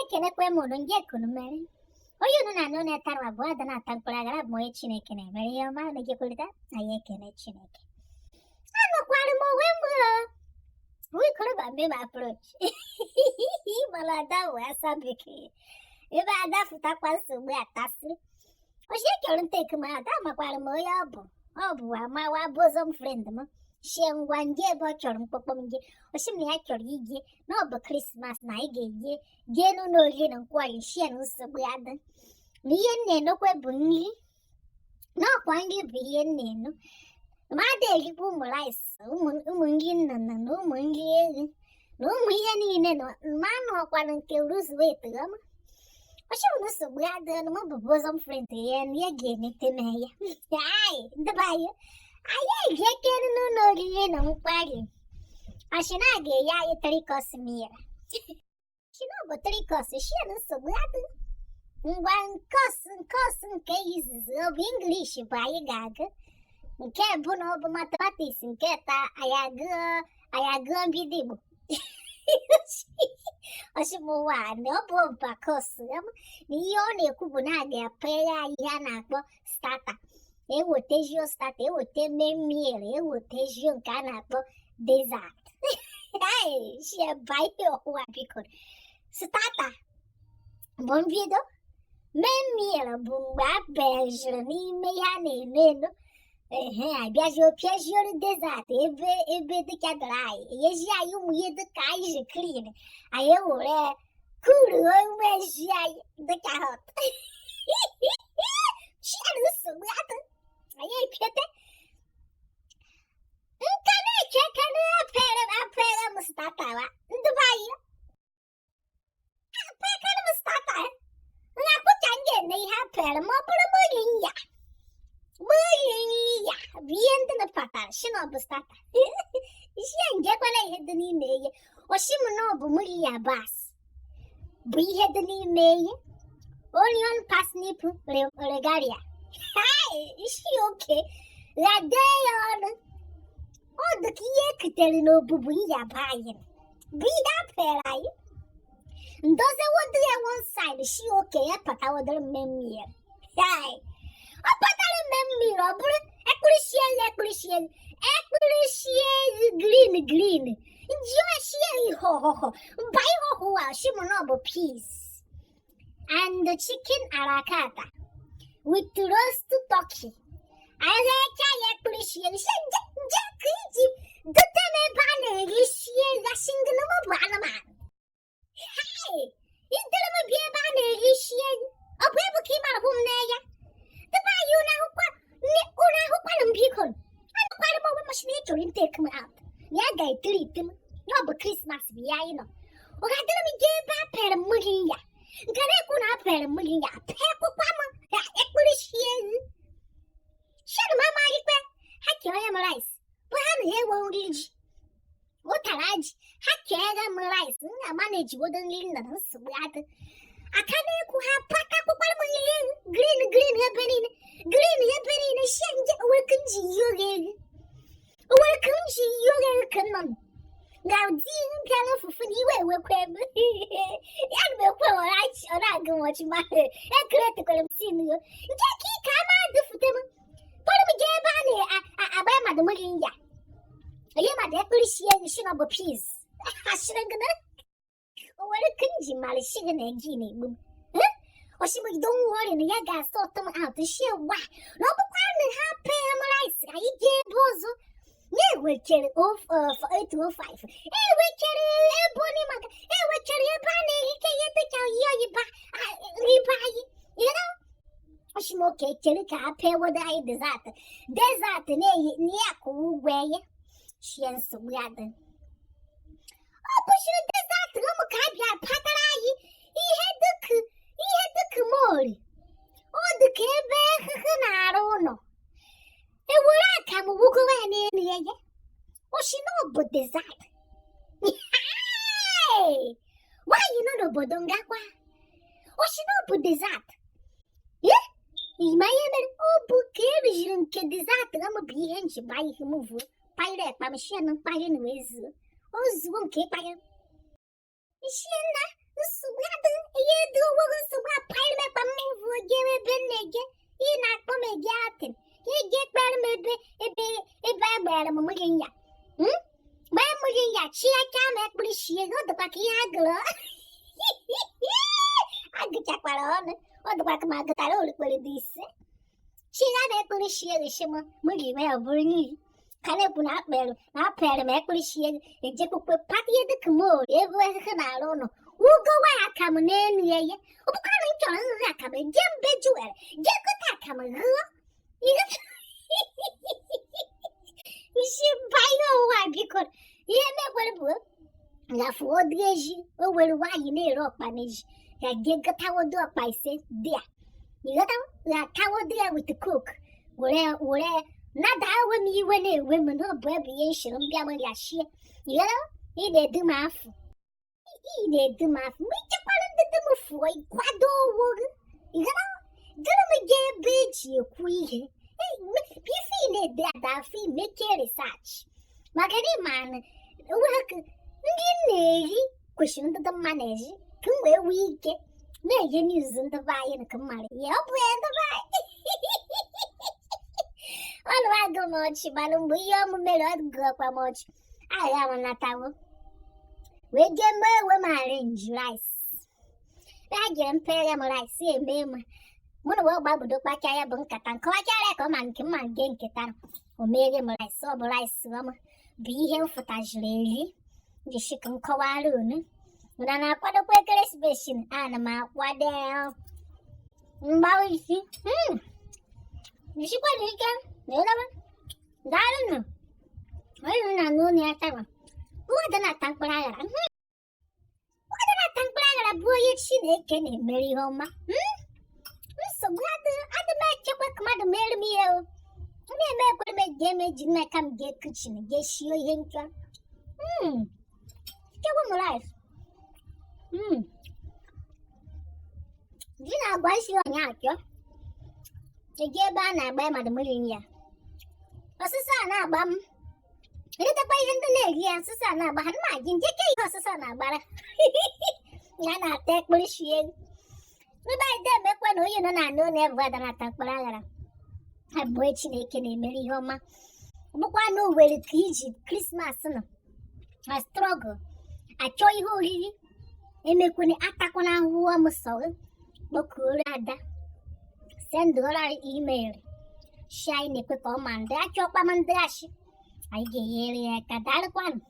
kene kwe mono nge kunu mere. Oyo no na no na tarwa bo adana tankulagara moye chineke ne mere yoma ne ge kulita aye kene chineke. Ano kwali mo wembo. We could have been my approach. Malada was a biki. If I got to talk was to wear tassel. Or she couldn't take my dama while my elbow. Oh, my bosom friend. She and one year about your popom, or she may actually ye, no but Christmas night ye, no yin and quite she and so glad. Lien no quebungi. No quite be in. My day, boomlice, umungin, no mungi, no me, man or one until lose weight. I should not so glad that my bosom friend and ye gave it to me. Aye, the buyer. I get no party. I should not get ya 3 costs me. She know but 3 costs, she and so glad. One cost cases of English by a gag. Nke bụ na ọ bụ mathematics nke taa anyị agụ mbidigbo ọsịmụwa na ọ bụ bakọs na ihe ọ na-ekwu bụ na a ga-apere anyị ihe a na-akpọ stata ewetezio stata ewete mmiri ewetezio nke a na-akpọ desert shiebaihe ọhụwa biko stata bụ mbido mmiri bụ mgbe a bejiri n'ime ihe a na-eme abịazi opiaziori desert ebe dịka dry eyezi anyị ụmụ ihe dịka anyị ji clean anyị ewere kuru umezi anyị dịka hot chiara nsogbu atụ anyị epiete nka na-eche kere apere m statawa ndị be anyị apekere m stata na-akwụcha m ga-eme ihe apere ma ọ bụrụ mmiri nya Mulia, bien the pata, she no bustata. She ain't get what I had the name, or she no Mulia bass. We had the name, only on pass nip regalia. Hi, is she okay? La day on. Oh, the key tell no bubuya buying. Be that fair, I. Does I want to one side? She okay? But I would remember. Hi. Memorable, appreciate, green. Enjoy ho, buy ho, shimonobo peace. And the chicken aracata with roast turkey. I appreciate, the tame banner, single banana. Hey, it didn't be a banner, a baby came out home there. The bayou now, one people. I don't quite know what much nature take me out. Yaga, treat him. No, but Christmas, I know. Or I didn't give up per mulia. Garekuna per mulia, pepper, equally. Shut my mind, hack your rice. But I'm here won't reach. What a large, hack your rice. I manage wooden linen, so I can't have green happening, welcome to you. Welcome to you, come on. Now, Dean California for you, welcome. And I go watch my critical senior. Jackie, come out the foot. Put me get by I buy my Maria. I am a appreciation of a piece. I should have Welcome, Mali Shigan and Guinea. Or she don't worry, and Yaga sort them out to share why. No, but I'm happy, I'm I get bozo. Yeah, we'll carry off for 8 to 5. Hey, we carry a bonny mug. Hey, we carry a bunny. He can get the cow. You know? She moke carry a pair with I desert. Desert, near cool way. She and so glad. Oh, push your desert. Lumukabia, Patarai. He had the Kumori. Oh, the cave, I don't know. And will I come walk away in here? Oh, she know but desert. Hey! Why you know the Bodongakwa? Oh, she know but desert. Yeah? My oh, book carriage desert. I'm a behind you by him move. Pirate, my machine and pine with. Oh, Zoom cake by him. Is she in that? The swagger, do wogun so wa pile me pa mu give be nege e na ko me gatin ke get ber me be e ba ber mo mulin ya ba mulin ya chi aka me kuli shi go do pa ki aglo agcha kwalo o do pa ka ma ga ta lo ko le disse chi ga me kuli shi ga shi mo muli me obuni kale puna belo na pere me kuli shi e je ko pati e de kmo e vo e na lo no ugo wa akam ne ni ye o bu kan ncho na akam jembe juere je ko ta akam ro iga shi bayo wa bi ko ye me ko bu la fo deji o we wa yi ne ro pa ne ji ya ge ga ta wo do pa ise dia iga ta la ta wo dia with the cook wore na da we mi we ne we mo no bo bi ye shi ro bia mo ya shi iga e de du ma fu ide de ma muito falando de mo foi quando igara gana me ge beji kuihe me pifi ne da fi me ke research magari man work ndi negi question da manage kun we wike me ye news da vai na kamare ya buenda vai olha go mochi balumbu yo mo melhor go kwa mochi ai ama na tawo we get more with my range rice. I get and pay them like see me. When I babu do pakaya bunkatan, Kawaka come and come and get it or make him like sober rice swam. Be him for tajley. The chicken kawaloon. When I put a quick expression, animal, what down. Bowie, see? You should put it again. The other one? I don't know. I don't know near time. What the not tank player? What the not tank player? Boy, she can marry home. So glad the match up with Mother Mary Meal. I may make damage in my come get kitchen. Guess you ain't. Give him life. You know, why she on out, the gay banner by Mother Million. What's the son, Bum? Ito pa yung talig yan sa sana bahan magin jeke yo sa sana bara nga na tek bullshit we ba ide me kwano yun na no ne va da na tak para gara ha boy chine kene meri homa mo kwano we kiji Christmas no a struggle a choi holi e me kuni atakona huwa mo so bo kurada send dollar email shine ko mande a chopa mandashi I get a cadal one.